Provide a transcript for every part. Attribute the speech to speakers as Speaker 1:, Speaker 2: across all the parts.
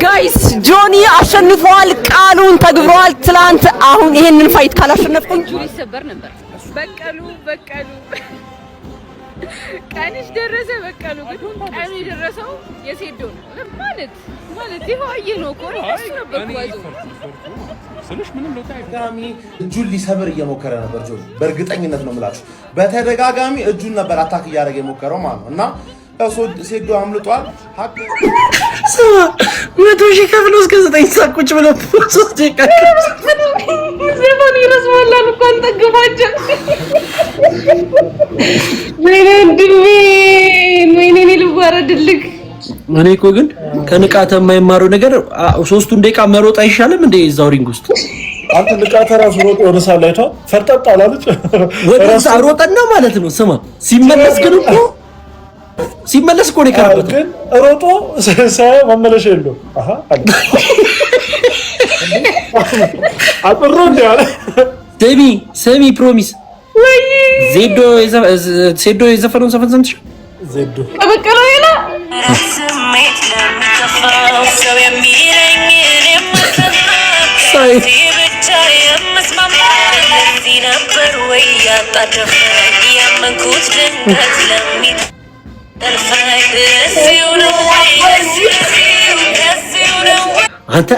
Speaker 1: ጋይስ ጆኒ አሸንፏል። ቃሉን ተግብሯል ትላንት። አሁን ይሄንን ፋይት ካላሸነፍኩኝ ጁሪ ይሰበር ነበር። በቀሉ ቀንሽ ደረሰ። በቀሉ ግን ቀኑ የደረሰው የሴዶ ነው ማለት ይሄ ነው እኮ እሱ ነበር ጓዙ
Speaker 2: ስለሽ ምንም ነው ታይጋሚ እጁን ሊሰብር እየሞከረ ነበር። ጆኒ በእርግጠኝነት ነው የምላችሁ በተደጋጋሚ እጁን ነበር አታክ እያደረገ የሞከረው ማለት ነው። እና ሴዶ አምልጧል። ሀቅ
Speaker 3: ሰማ 100,000 ከፍሎ እስከ 9 ሰዓት ቁጭ ብሎ 3 ደቂቃ
Speaker 1: ዘመን ይረስማል እኮ አንጠግባቸው ወይኔ ልዋረድልክ።
Speaker 3: እኔ እኮ ግን ከንቃተ የማይማረው ነገር 3 ደቂቃ መሮጥ አይሻልም እንዴ? እዛው ሪንግ ውስጥ
Speaker 4: አንተ ንቃተ ራሱ ሮጥ ወደ ሳላይቷ ፈርጠጥ አላለች
Speaker 3: ወደ ሳሮጠና ማለት ነው። ስማ ሲመለስ ግን እኮ ሲመለስ እኮ ነው የቀረበት
Speaker 4: ግን ሮጦ ሳይ መመለሽ የለው አሃ አለ አጥሮ እንዲያለ ሰሚ ፕሮሚስ
Speaker 1: ወይ
Speaker 3: ዜዶ የዘፈነውን ዘፈን ሰምተሽ
Speaker 4: ዜዶ
Speaker 1: በቀለ ይላ
Speaker 5: ስሜት ለሚከፋው ሰው የሚለኝ ብቻ የምስማማ ለዚህ ነበር ወይ ያጣደፈኝ የመንኩት ድንገት ለሚጠልፈኝ ለዚሁ ነው
Speaker 3: አንተ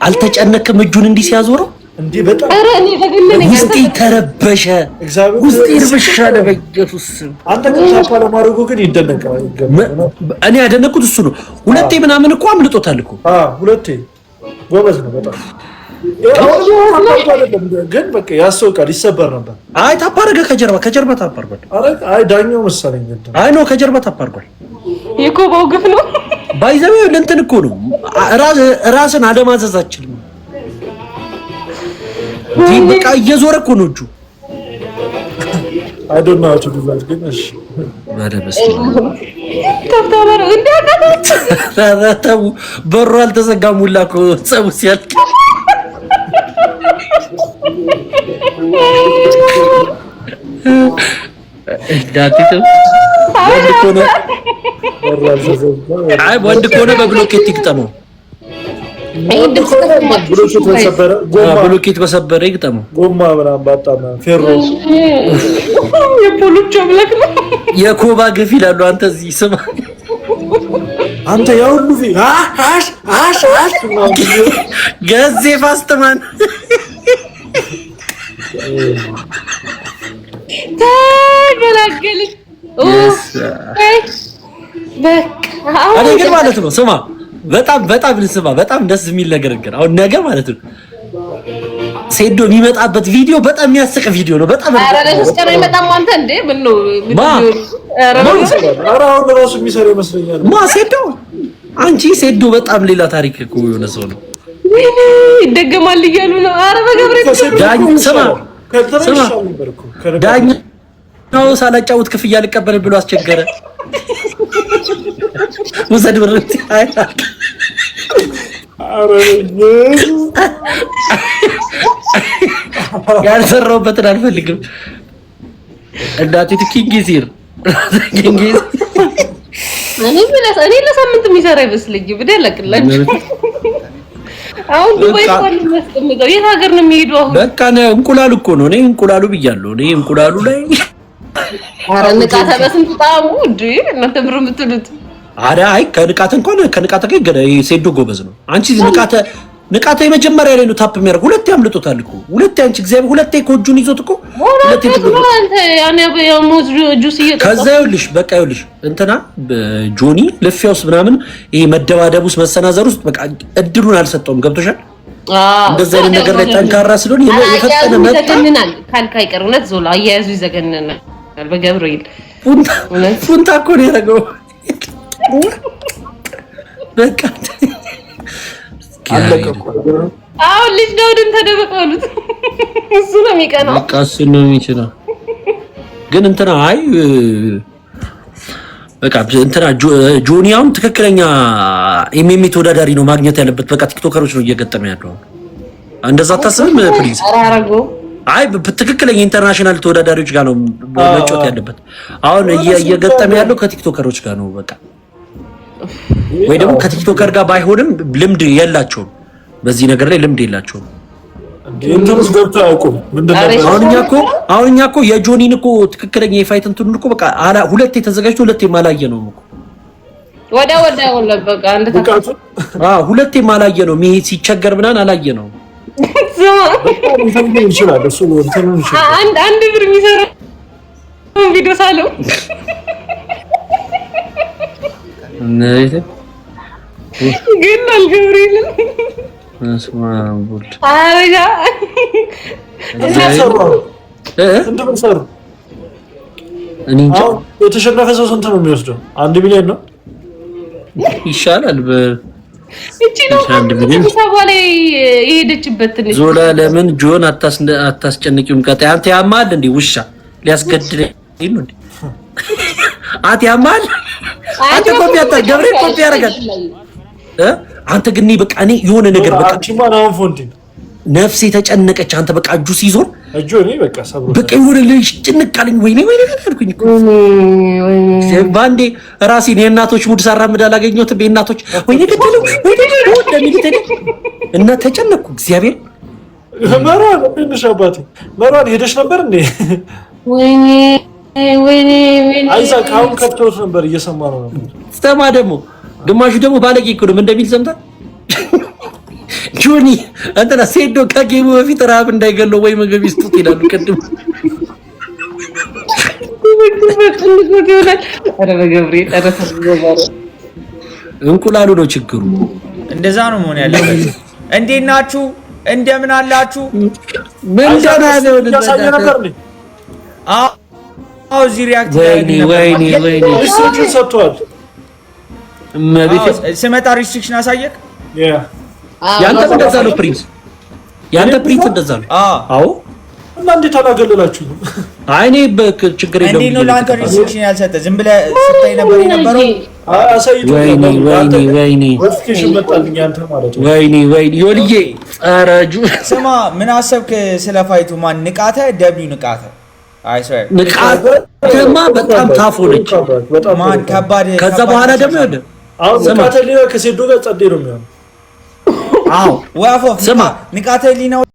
Speaker 3: አልተጨነቅም እጁን እንዲህ ሲያዞረው
Speaker 4: እንዴ በጣም
Speaker 1: አረ እኔ ተገለነኝ
Speaker 3: ውስጤ ተረበሸ። ውስጤ ይርበሻል በኢየሱስ
Speaker 4: አንተ ከቻፓ ለማድረጉ ግን ይደነቃል።
Speaker 3: እኔ ያደነኩት እሱ ነው። ሁለቴ ምናምን እኮ አምልጦታል እኮ
Speaker 4: ሁለቴ ጎበዝ ነው በጣም ግን በቃ ያስወቃል ይሰበር ነበር።
Speaker 3: አይ ታፓረገ ከጀርባ ታፓርጓል።
Speaker 4: አይ ዳኛው መሰለኝ
Speaker 3: አይ ነው ከጀርባ ታፓርጓል።
Speaker 1: የኮባው ግፍ ነው
Speaker 3: ባይዘው ለእንትን እኮ ነው ራስን አለማዘዝ አችልም። በቃ እየዞረ እኮ ነው እጁ።
Speaker 4: አይ ዶንት ኖ ሃው ቱ ዱ ዛት ግን እሺ
Speaker 3: ማለበስ
Speaker 1: ተፍታበረ
Speaker 3: እንደታተው በሩ አልተዘጋም ሁላ እኮ ጸቡ ሲያልቅ ወንድ ከሆነ በብሎኬት ይግጠመው። ብሎኬት በሰበረ ይግጠመው።
Speaker 4: ጎማ ምናምን ባጣና ፌሮ
Speaker 1: የፖሎቹ አምላክ ነው።
Speaker 3: የኮባ ግፍ ይላሉ። አንተ እዚህ ስማ
Speaker 4: አንተ ያውሉ አሽ
Speaker 3: ገዜ ፋስትማን
Speaker 1: ተገላገልኝ። በቃ
Speaker 3: እኔ ግን ማለት ነው ስማ በጣም ልስማ በጣም ደስ የሚል ነገር ግን አሁን ነገ ማለት ነው ሴዶ የሚመጣበት ቪዲዮ በጣም የሚያስቅ ቪዲዮ ነው። በጣም
Speaker 1: አራለስከረ ይመጣም አንተ እንዴ ምን ነው
Speaker 4: አራው ራሱ የሚሰራ ይመስለኛል።
Speaker 3: ሴዶ አንቺ ሴዶ በጣም ሌላ ታሪክ እኮ የሆነ ሰው ነው።
Speaker 1: ይደገማል እያሉ ነው። አረ በገብርኤል
Speaker 3: ስማ ዳኛው ሳላጫውት ክፍያ ልቀበል ብሎ አስቸገረ። ውሰድ ብር ያልሰራሁበትን አልፈልግም። እንዳት ኪንጊዚር
Speaker 1: እኔ ለሳምንት የሚሰራ ይመስለኝ ብደለቅላችሁ። አሁን ዱባይ ቆል መስቀምጠው የት ሀገር ነው የሚሄደው? አሁን
Speaker 3: በቃ ነው እንቁላሉ እኮ ነው። እኔ እንቁላሉ ብያለሁ። እኔ እንቁላሉ ላይ
Speaker 1: አረ ንቃተ በስንት ጣሙ እንዴ እናንተ ብር የምትሉት?
Speaker 3: አረ አይ ከንቃተ ጋር ሴዶ ጎበዝ ነው። አንቺ ንቃተ የመጀመሪያ ላይ ነው ታፕ የሚያደርግ። ሁለቴ አምልጦታል እኮ ሁለቴ። አንቺ እግዚአብሔር ሁለቴ ኮጁን ይዞት እኮ ሁለቴ
Speaker 1: አንተ ያኔ የሙዝ ጁስ እየጠጣ
Speaker 3: ከዛ ይኸውልሽ በቃ ይኸውልሽ እንትና ጆኒ ልፊያ ውስጥ ምናምን ይሄ መደባደብ ውስጥ መሰናዘር ውስጥ በቃ እድሉን አልሰጠውም። ገብቶሻል? እንደዛ አይነት ነገር ላይ ጠንካራ ስለሆነ የፈጠነ መጣ
Speaker 1: ካልካ አይቀር እውነት ዞላ አያያዙ ይዘገነናል። በገብርኤል
Speaker 3: ፉንታ እኮ ነው ያደረገው። በቃ
Speaker 1: አሁን ልጅ ዳውድን ተደበቀሉት። እሱ ነው የሚቀናው።
Speaker 3: በቃ እሱ ነው የሚችለው። ግን እንትና አይ በቃ እንትና ጆኒያውን ትክክለኛ ኤምኤም ተወዳዳሪ ነው ማግኘት ያለበት። በቃ ቲክቶከሮች ነው እየገጠመ ያለው። እንደዛ አታስብም? ፕሊዝ
Speaker 1: አራራጎ
Speaker 3: አይ በትክክለኛ ኢንተርናሽናል ተወዳዳሪዎች ጋር ነው መጫወት ያለበት። አሁን እየገጠመ ያለው ከቲክቶከሮች ጋር ነው በቃ። ወይ ደግሞ ከቲክቶከር ጋር ባይሆንም ልምድ የላቸውም በዚህ ነገር ላይ ልምድ የላቸውም።
Speaker 4: እንትኑስ ገብቶ አያውቁም። ምንድነው
Speaker 3: አሁን እኛ እኮ የጆኒን እኮ ትክክለኛ የፋይት እንትኑን እኮ በቃ ሁለቴ ተዘጋጅቶ ሁለቴ ማላየ ነው እኮ
Speaker 1: ወደ በቃ አንድ
Speaker 4: ብቃቱ
Speaker 3: ሁለቴ ማላየ ነው። ይሄ ሲቸገር ምናምን አላየ ነው።
Speaker 4: ይችላል እሱ እንትኑን ይችላል።
Speaker 1: አንድ ብር የሚሰራ ቪዲዮ ሳለው ግን አልገብሪልን አረጋ
Speaker 4: የተሸነፈ ሰው ስንት ነው የሚወስደው? 1 ሚሊዮን ነው
Speaker 3: ይሻላል።
Speaker 1: እቺ ነው የሄደችበት ትንሽ
Speaker 3: ዞላ ለምን ጆን አታስጨንቂውም? ቀጣይ አንተ ያማል እንዴ ውሻ ሊያስገድለኝ ነው እንዴ? አት ያማል አንተ ኮፒ ገብሬ ኮፒ ያደርጋል። አንተ ግን በቃ እኔ የሆነ ነገር በቃ
Speaker 4: ማናውን ፎንቲን
Speaker 3: ነፍሴ ተጨነቀች። አንተ በቃ እጁ ሲዞር
Speaker 4: እኔ በቃ ሰብሮ
Speaker 3: በቃ የሆነ ልጅ ጭንቃልኝ። ወይኔ አልኩኝ እኮ ባንዴ ራሴን የእናቶች ሙድ ሳራምድ አላገኘሁትም። የእናቶች ወይኔ ገደለው እንደሚሉት እና ተጨነቅኩ። እግዚአብሔር
Speaker 4: መሯን እንሽ አባቴ መሯን ሄደሽ ነበር እንዴ?
Speaker 1: ወይኔ
Speaker 4: አይዛክ አሁን ከፍቶት ነበር እየሰማ ነው ነበር።
Speaker 3: ስተማ ደግሞ ግማሹ ደግሞ ባለጌ እኮ ነው እንደሚል ሰምታ ጆኒ አንተና ሴዶ ከጌሙ በፊት ራብ እንዳይገለው ወይ ምግብ ይስጡት ይላሉ። ቅድም እንቁላሉ ነው ችግሩ።
Speaker 6: እንደዛ ነው መሆን ያለበት። እንዴት ናችሁ? እንደምን አላችሁ?
Speaker 3: ምን ደህና ነው
Speaker 4: ነበር ነው
Speaker 6: እዚህ ሪያክት
Speaker 3: ወይኔ
Speaker 4: ሪስትሪክሽን ሰጥቷል።
Speaker 6: ስመጣ ሪስትሪክሽን አሳየክ።
Speaker 3: ያንተ እንደዛ ነው ፕሪንስ፣ ያንተ ፕሪንስ እንደዛ ነው። አዎ
Speaker 4: እና እንዴት አላገለላችሁ?
Speaker 3: አይ እኔ ችግር የለውም።
Speaker 6: እንዴት ነው ለአንተ ሪስትሪክሽን ያልሰጠ? ዝም ብለህ ስታይ ነበር የነበረው።
Speaker 4: አሳይቶ
Speaker 3: ወይኔ
Speaker 4: ሪስትሪክሽን መጣልኝ አንተ ማለት ነው።
Speaker 3: ወይኔ ይወልዬ አራጁ
Speaker 6: ስማ ምን አሰብክ ስለ ፋይቱ? ማን ንቃተ? ደብሊው ንቃተ? አይ ሰር
Speaker 3: ንቃተማ በጣም ታፎለች
Speaker 6: ማን ከባድ።
Speaker 3: ከዛ በኋላ ደግሞ ይወደ
Speaker 4: አሁን ንቃተ ሊና ከሴዶ ጋር ጸዴ ነው የሚሆነው።
Speaker 3: አዎ
Speaker 6: ወአፎ ስማ ንቃተ ሊና